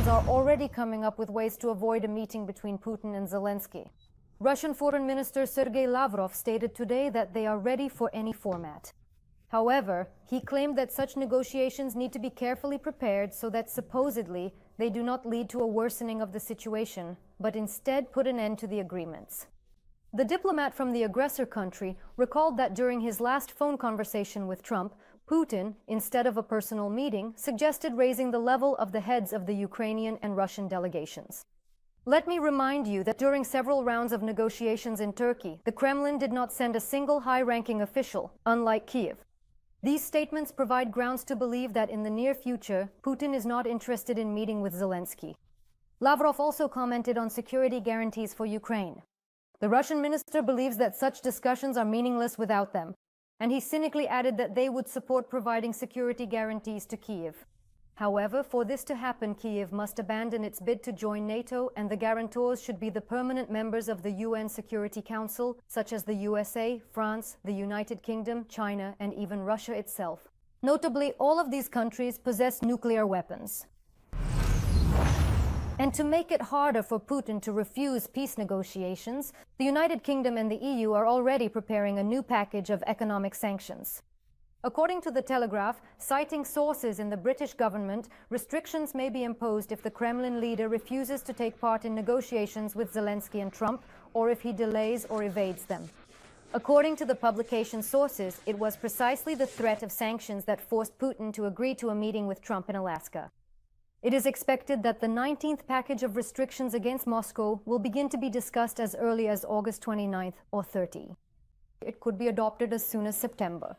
Russians are already coming up with ways to avoid a meeting between Putin and Zelensky. Russian Foreign Minister Sergei Lavrov stated today that they are ready for any format. However, he claimed that such negotiations need to be carefully prepared so that supposedly they do not lead to a worsening of the situation, but instead put an end to the agreements. The diplomat from the aggressor country recalled that during his last phone conversation with Trump, Putin, instead of a personal meeting, suggested raising the level of the heads of the Ukrainian and Russian delegations. Let me remind you that during several rounds of negotiations in Turkey, the Kremlin did not send a single high-ranking official, unlike Kiev. These statements provide grounds to believe that in the near future, Putin is not interested in meeting with Zelensky. Lavrov also commented on security guarantees for Ukraine. The Russian minister believes that such discussions are meaningless without them, and he cynically added that they would support providing security guarantees to Kiev. However, for this to happen, Kiev must abandon its bid to join NATO, and the guarantors should be the permanent members of the UN Security Council, such as the USA, France, the United Kingdom, China, and even Russia itself. Notably, all of these countries possess nuclear weapons. And to make it harder for Putin to refuse peace negotiations, the United Kingdom and the EU are already preparing a new package of economic sanctions. According to The Telegraph, citing sources in the British government, restrictions may be imposed if the Kremlin leader refuses to take part in negotiations with Zelensky and Trump, or if he delays or evades them. According to the publication's sources, it was precisely the threat of sanctions that forced Putin to agree to a meeting with Trump in Alaska. It is expected that the 19th package of restrictions against Moscow will begin to be discussed as early as August 29th or 30. It could be adopted as soon as September.